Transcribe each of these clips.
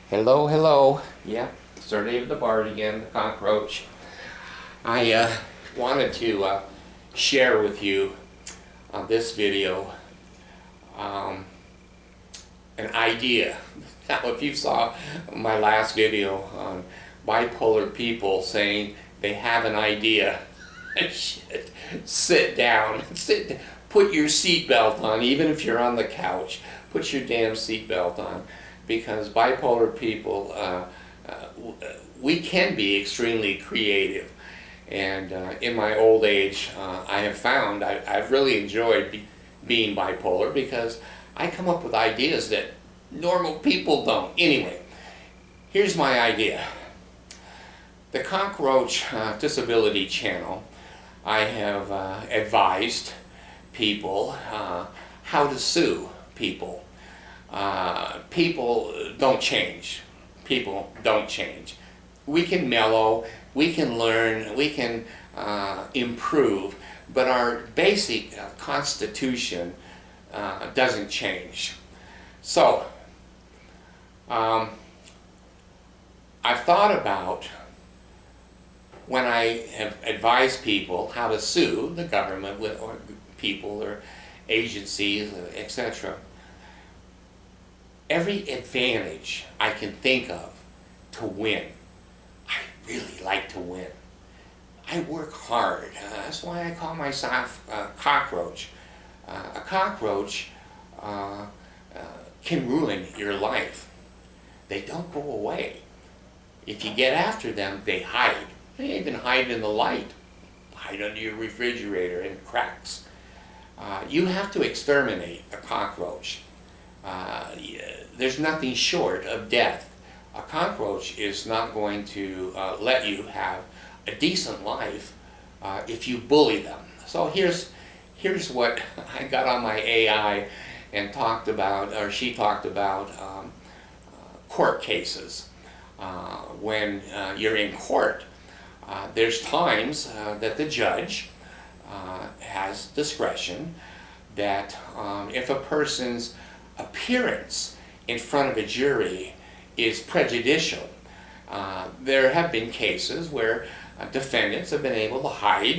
Hello, hello. Yeah, Sir David the Bard again, the cockroach. I wanted to share with you on this video an idea. Now, if you saw my last video on bipolar people saying they have an idea, shit, sit down, put your seatbelt on, even if you're on the couch. Put your damn seatbelt on, because bipolar people, we can be extremely creative. And in my old age, I have found I've really enjoyed being bipolar, because I come up with ideas that normal people don't. Anyway, here's my idea. The Cockroach Disability Channel, I have advised people how to sue people. People don't change. People don't change. We can mellow, we can learn, we can improve, but our basic constitution doesn't change. So, I've thought about, when I have advised people how to sue the government or people or agencies, etc., every advantage I can think of to win. I really like to win. I work hard. That's why I call myself a cockroach. A cockroach can ruin your life. They don't go away. If you get after them, they hide. They even hide in the light. Hide under your refrigerator in cracks. You have to exterminate a cockroach. There's nothing short of death. A cockroach is not going to let you have a decent life if you bully them. So here's what I got on my AI and talked about, or she talked about, court cases. When you're in court, there's times that the judge has discretion that if a person's appearance in front of a jury is prejudicial. There have been cases where defendants have been able to hide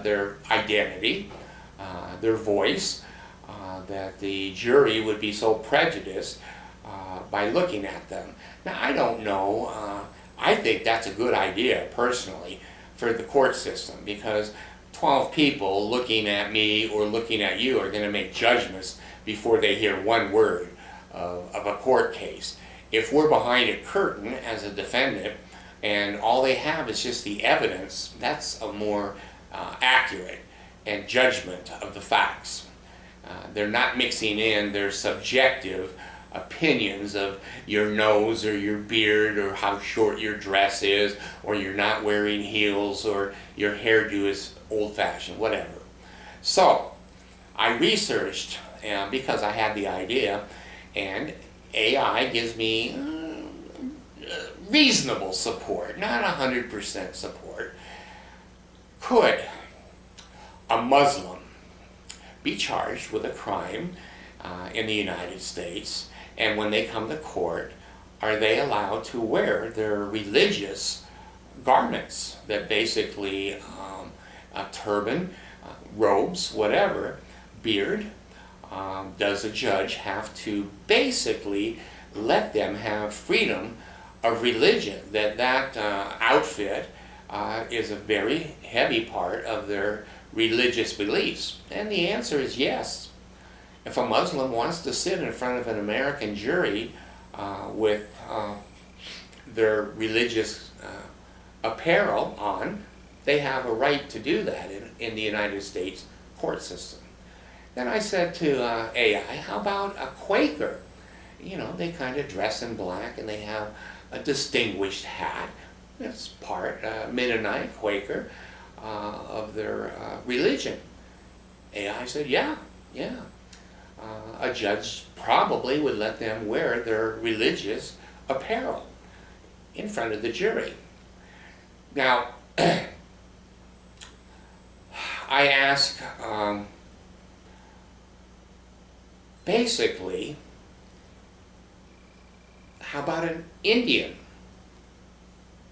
their identity, their voice, that the jury would be so prejudiced by looking at them. Now, I don't know. I think that's a good idea, personally, for the court system, because 12 people looking at me or looking at you are going to make judgments before they hear one word of a court case. If we're behind a curtain as a defendant and all they have is just the evidence, that's a more accurate and judgment of the facts. They're not mixing in their subjective opinions of your nose or your beard or how short your dress is, or you're not wearing heels, or your hairdo is old-fashioned, whatever. So I researched, because I had the idea, and AI gives me reasonable support, not 100% support. Could a Muslim be charged with a crime in the United States, and when they come to court, are they allowed to wear their religious garments that basically a turban, robes, whatever, beard? Does a judge have to basically let them have freedom of religion, that outfit is a very heavy part of their religious beliefs? And the answer is yes. If a Muslim wants to sit in front of an American jury with their religious apparel on, they have a right to do that in the United States court system. Then I said to AI, how about a Quaker? You know, they kind of dress in black and they have a distinguished hat. It's part Mennonite, Quaker, of their religion. AI said, yeah. A judge probably would let them wear their religious apparel in front of the jury. Now, I ask, basically, How about an Indian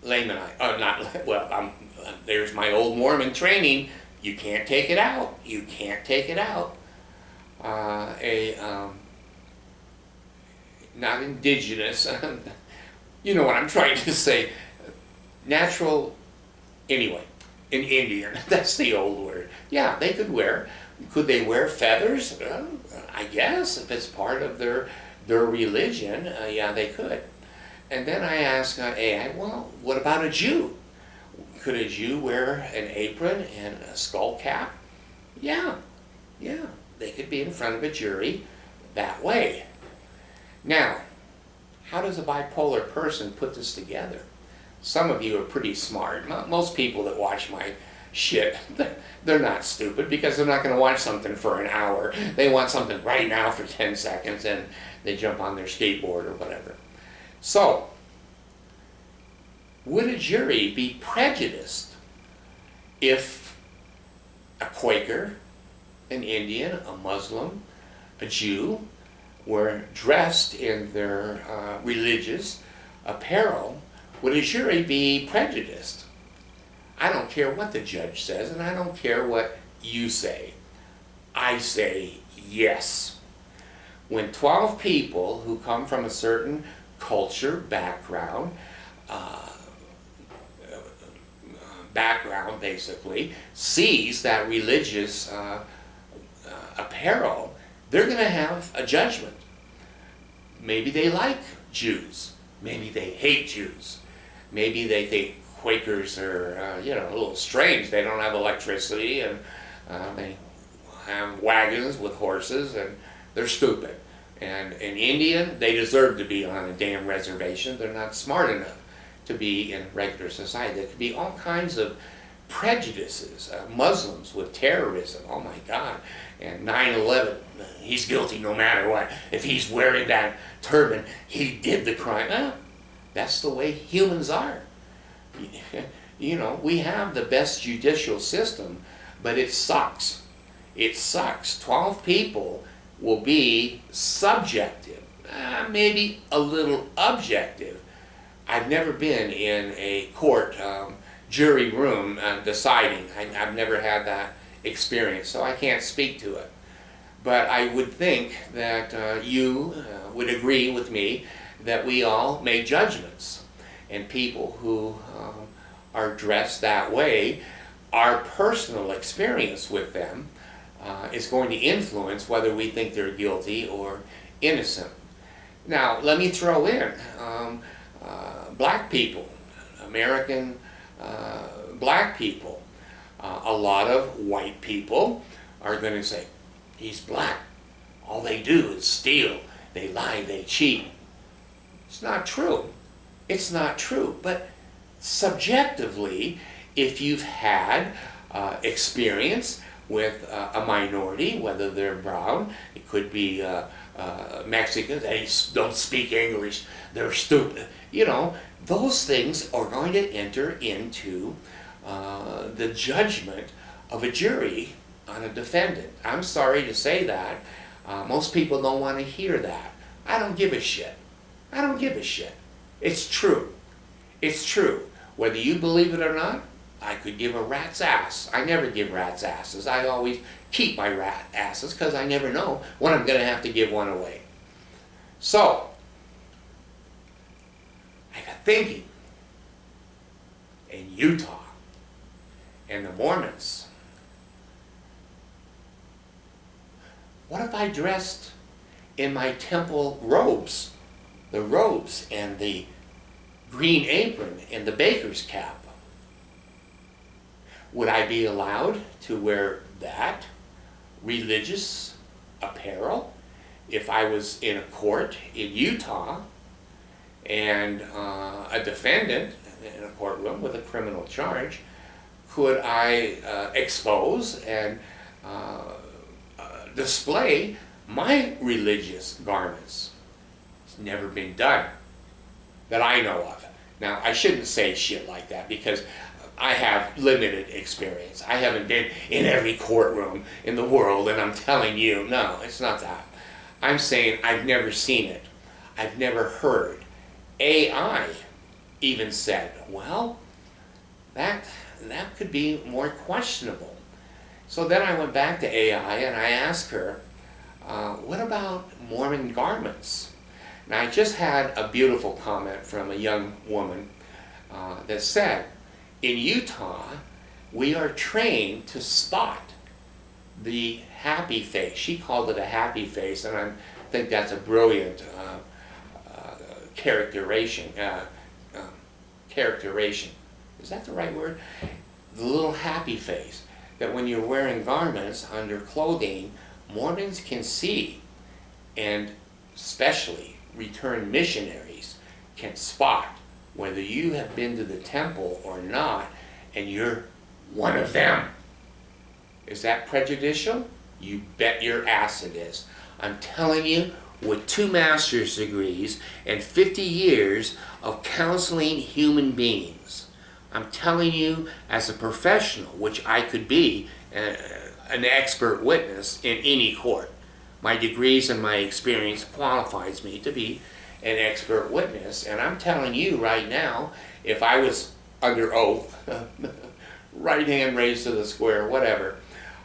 laymanite? There's my old Mormon training. You can't take it out. You can't take it out. Not indigenous. You know what I'm trying to say. Natural, anyway, an Indian. That's the old word. Yeah, they could wear. Could they wear feathers? I guess if it's part of their religion, yeah, they could. And then I asked AI, well, what about a Jew? Could a Jew wear an apron and a skull cap? Yeah, they could be in front of a jury that way. Now, how does a bipolar person put this together? Some of you are pretty smart. Most people that watch my shit, they're not stupid, because they're not going to watch something for an hour. They want something right now for 10 seconds, and they jump on their skateboard or whatever. So, would a jury be prejudiced if a Quaker, an Indian, a Muslim, a Jew were dressed in their religious apparel? Would a jury be prejudiced? I don't care what the judge says, and I don't care what you say. I say yes. When 12 people who come from a certain culture, background basically, sees that religious apparel, they're going to have a judgment. Maybe they like Jews. Maybe they hate Jews. Maybe they think Quakers are, a little strange. They don't have electricity, and they have wagons with horses, and they're stupid. And an Indian, they deserve to be on a damn reservation. They're not smart enough to be in regular society. There could be all kinds of prejudices. Muslims with terrorism, oh my God. And 9/11, he's guilty no matter what. If he's wearing that turban, he did the crime. That's the way humans are. We have the best judicial system, but it sucks. It sucks. 12 people will be subjective, maybe a little objective. I've never been in a court jury room deciding. I've never had that experience, so I can't speak to it. But I would think that you would agree with me that we all make judgments, and people who are dressed that way, our personal experience with them is going to influence whether we think they're guilty or innocent. Now, let me throw in black people, American black people. A lot of white people are going to say, he's black. All they do is steal. They lie, they cheat. It's not true. It's not true. But subjectively, if you've had experience with a minority, whether they're brown, it could be Mexicans, they don't speak English, they're stupid. Those things are going to enter into the judgment of a jury on a defendant. I'm sorry to say that. Most people don't want to hear that. I don't give a shit. I don't give a shit. It's true. It's true. Whether you believe it or not, I could give a rat's ass. I never give rat's asses. I always keep my rat asses because I never know when I'm going to have to give one away. So, I got thinking. In Utah, and the Mormons, what if I dressed in my temple robes, the robes and the green apron and the baker's cap? Would I be allowed to wear that religious apparel if I was in a court in Utah and a defendant in a courtroom with a criminal charge? Could I expose and display my religious garments? It's never been done that I know of. Now, I shouldn't say shit like that because I have limited experience. I haven't been in every courtroom in the world, and I'm telling you, no, it's not that. I'm saying I've never seen it. I've never heard. AI even said, well, that could be more questionable. So then I went back to AI and I asked her, what about Mormon garments? Now I just had a beautiful comment from a young woman that said, in Utah, we are trained to spot the happy face. She called it a happy face, and I think that's a brilliant characterization. Characterization. Is that the right word? The little happy face. That when you're wearing garments under clothing, Mormons can see, and especially returned missionaries can spot whether you have been to the temple or not, and you're one of them. Is that prejudicial? You bet your ass it is. I'm telling you, with 2 master's degrees and 50 years of counseling human beings, I'm telling you as a professional, which I could be an expert witness in any court. My degrees and my experience qualifies me to be an expert witness, and I'm telling you right now, if I was under oath, right hand raised to the square, whatever,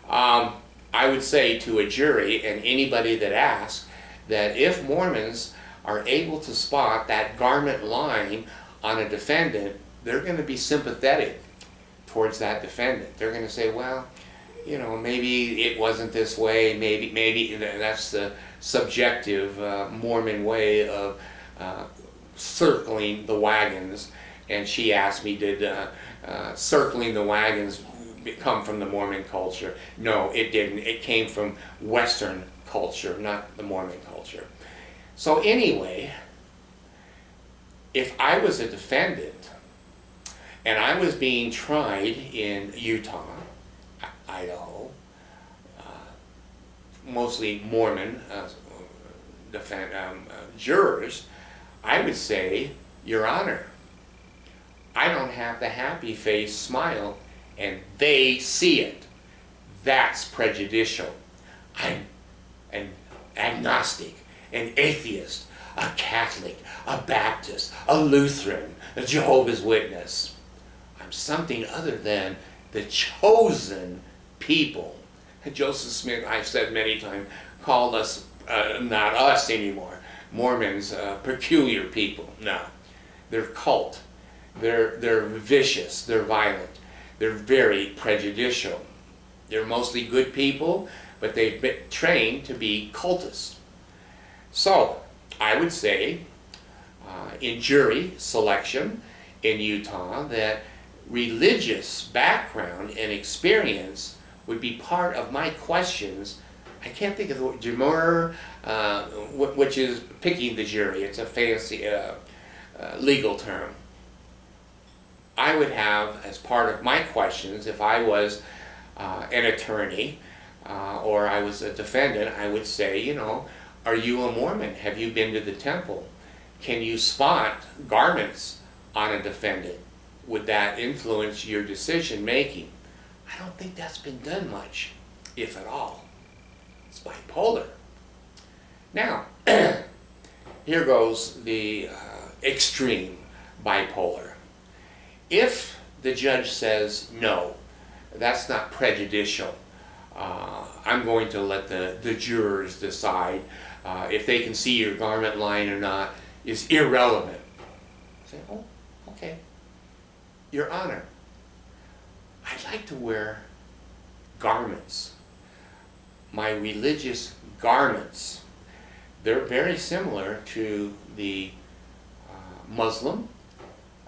I would say to a jury and anybody that asks that if Mormons are able to spot that garment line on a defendant, they're going to be sympathetic towards that defendant. They're going to say, well, you know, maybe it wasn't this way, maybe that's the subjective Mormon way of circling the wagons. And she asked me, did circling the wagons come from the Mormon culture? No, it didn't. It came from Western culture, not the Mormon culture. So anyway, if I was a defendant and I was being tried in Utah, Idaho, mostly Mormon jurors, I would say, Your Honor, I don't have the happy face smile, and they see it. That's prejudicial. I'm an agnostic, an atheist, a Catholic, a Baptist, a Lutheran, a Jehovah's Witness. I'm something other than the chosen people. Joseph Smith, I've said many times, called us, not us anymore, Mormons, peculiar people. No, they're cult. They're vicious. They're violent. They're very prejudicial. They're mostly good people, but they've been trained to be cultists. So I would say in jury selection in Utah that religious background and experience would be part of my questions. I can't think of the word, juror, which is picking the jury. It's a fancy legal term. I would have, as part of my questions, if I was an attorney or I was a defendant, I would say, you know, are you a Mormon? Have you been to the temple? Can you spot garments on a defendant? Would that influence your decision making? I don't think that's been done much, if at all. It's bipolar. Now, here goes the extreme bipolar. If the judge says, no, that's not prejudicial, I'm going to let the jurors decide if they can see your garment line or not is irrelevant. I say, oh, okay. Your Honor, I'd like to wear garments. My religious garments. They're very similar to the Muslim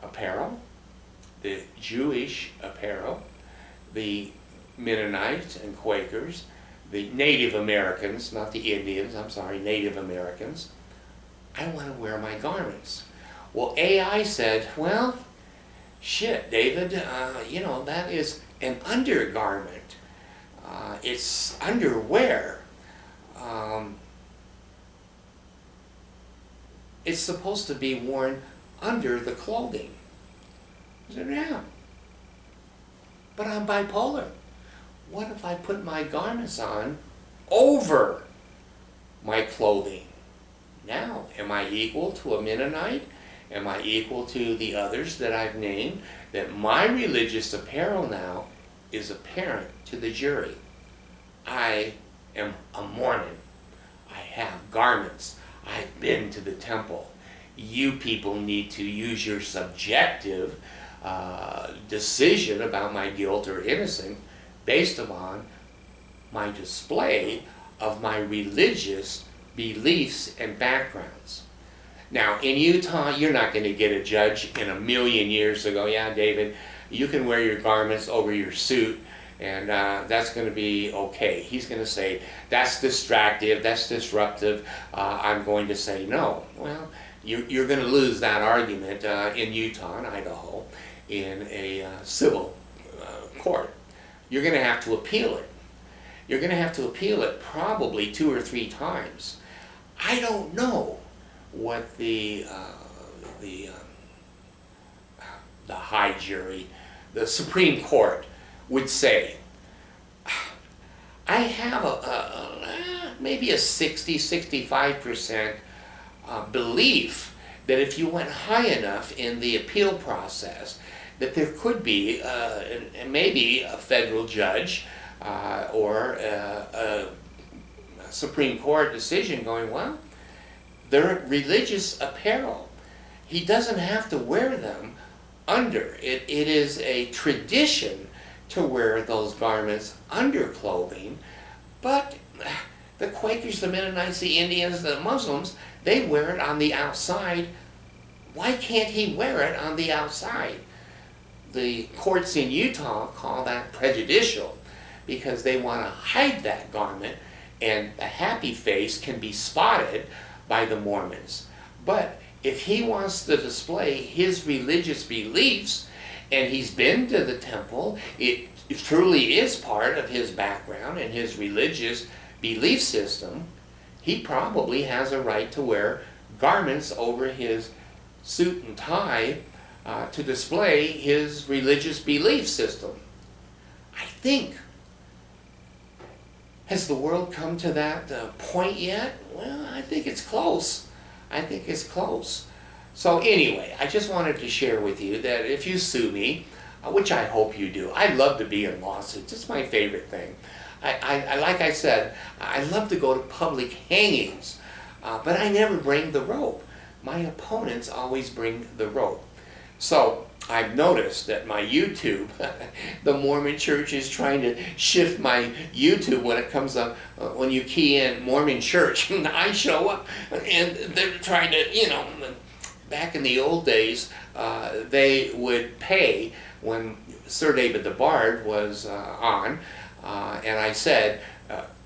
apparel, the Jewish apparel, the Mennonites and Quakers, the Native Americans, not the Indians, I'm sorry, Native Americans. I want to wear my garments. Well, AI said, well, shit, David, you know, that is an undergarment. It's underwear. It's supposed to be worn under the clothing. I said, yeah. But I'm bipolar. What if I put my garments on over my clothing? Now, am I equal to a Mennonite? Am I equal to the others that I've named? That my religious apparel now is apparent to the jury. I am a Mormon. I have garments. I've been to the temple. You people need to use your subjective decision about my guilt or innocence based upon my display of my religious beliefs and backgrounds. Now, in Utah, you're not going to get a judge in a million years to go, yeah, David, you can wear your garments over your suit, and that's going to be okay. He's going to say, that's distractive, that's disruptive, I'm going to say no. Well, you're going to lose that argument in Utah and Idaho in a civil court. You're going to have to appeal it. You're going to have to appeal it probably 2 or 3 times. I don't know what the high jury, the Supreme Court, would say. I have maybe a 60-65% belief that if you went high enough in the appeal process, that there could be maybe a federal judge or a Supreme Court decision going, well, they're religious apparel. He doesn't have to wear them under. It is a tradition to wear those garments under clothing, but the Quakers, the Mennonites, the Indians, the Muslims, they wear it on the outside. Why can't he wear it on the outside? The courts in Utah call that prejudicial because they want to hide that garment, and a happy face can be spotted by the Mormons. But if he wants to display his religious beliefs, and he's been to the temple, it truly is part of his background and his religious belief system, he probably has a right to wear garments over his suit and tie to display his religious belief system. I think. Has the world come to that point yet? Well, I think it's close. I think it's close. So anyway, I just wanted to share with you that if you sue me, which I hope you do, I love to be in lawsuits. It's my favorite thing. I like I said, I love to go to public hangings, but I never bring the rope. My opponents always bring the rope. So I've noticed that my YouTube, the Mormon Church is trying to shift my YouTube when it comes up, when you key in Mormon Church, and I show up, and they're trying to, back in the old days, they would pay when Sir David the Bard was on, and I said,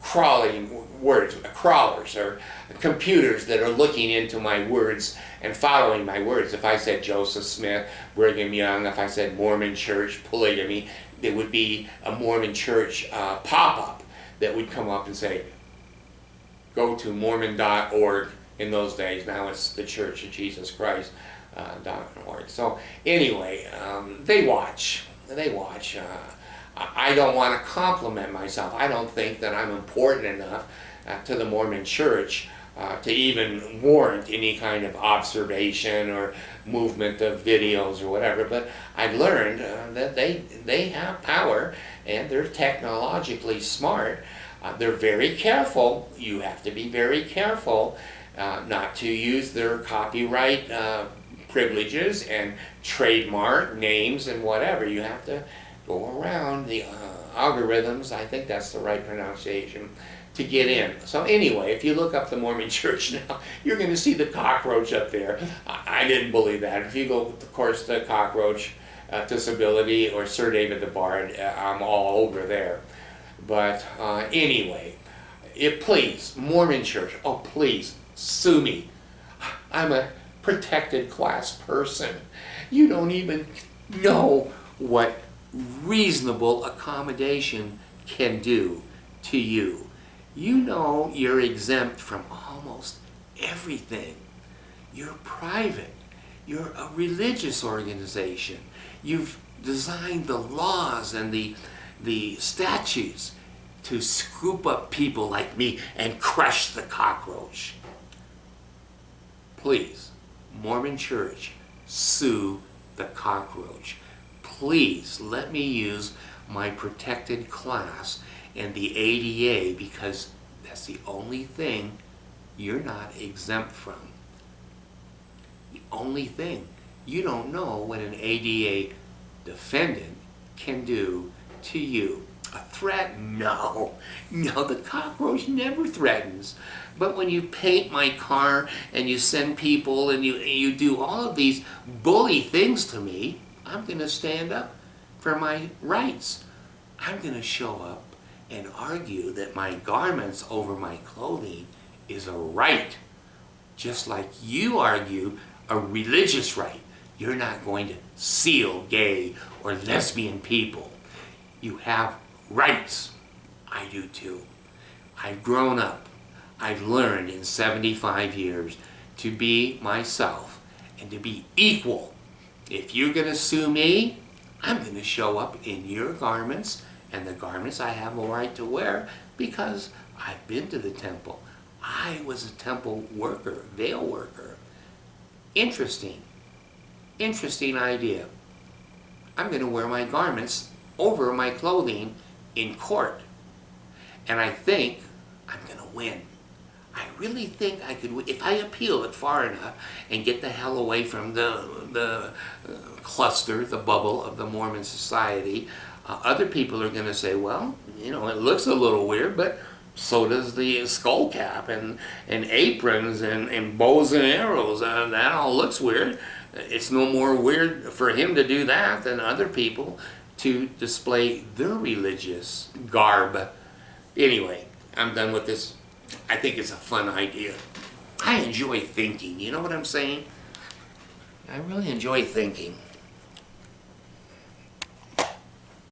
crawling words, crawlers, or computers that are looking into my words and following my words. If I said Joseph Smith, Brigham Young, if I said Mormon Church, polygamy, there would be a Mormon Church pop-up that would come up and say, go to Mormon.org. In those days, now it's the Church of Jesus Christ .org. So anyway, they watch. I don't want to compliment myself. I don't think that I'm important enough to the Mormon Church to even warrant any kind of observation or movement of videos or whatever. But I've learned that they have power and they're technologically smart. They're very careful. You have to be very careful not to use their copyright privileges and trademark names and whatever. You have to go around the algorithms, I think that's the right pronunciation, to get in. So anyway, if you look up the Mormon Church now, you're going to see the cockroach up there. I didn't believe that. If you go, of course, the cockroach disability or Sir David the Bard, I'm all over there. But anyway, please, Mormon Church, oh please, sue me. I'm a protected class person. You don't even know what reasonable accommodation can do to you. You know you're exempt from almost everything. You're private. You're a religious organization. You've designed the laws and the statutes to scoop up people like me and crush the cockroach. Please, Mormon Church, sue the cockroach. Please let me use my protected class and the ADA, because that's the only thing you're not exempt from. The only thing. You don't know what an ADA defendant can do to you. A threat? No. No, the cockroach never threatens. But when you paint my car and you send people and you do all of these bully things to me, I'm going to stand up for my rights. I'm going to show up and argue that my garments over my clothing is a right. Just like you argue a religious right. You're not going to seal gay or lesbian people. You have rights. I do too. I've grown up. I've learned in 75 years to be myself and to be equal. If you're going to sue me, I'm going to show up in your garments and the garments I have a right to wear, because I've been to the temple. I was a temple worker, veil worker. Interesting idea. I'm going to wear my garments over my clothing in court. And I think I'm going to win. I really think I could win. If I appeal it far enough and get the hell away from the cluster, the bubble of the Mormon society, other people are going to say, well, you know, it looks a little weird, but so does the skull cap and aprons and bows and arrows. That all looks weird. It's no more weird for him to do that than other people to display their religious garb. Anyway, I'm done with this. I think it's a fun idea. I enjoy thinking. You know what I'm saying? I really enjoy thinking.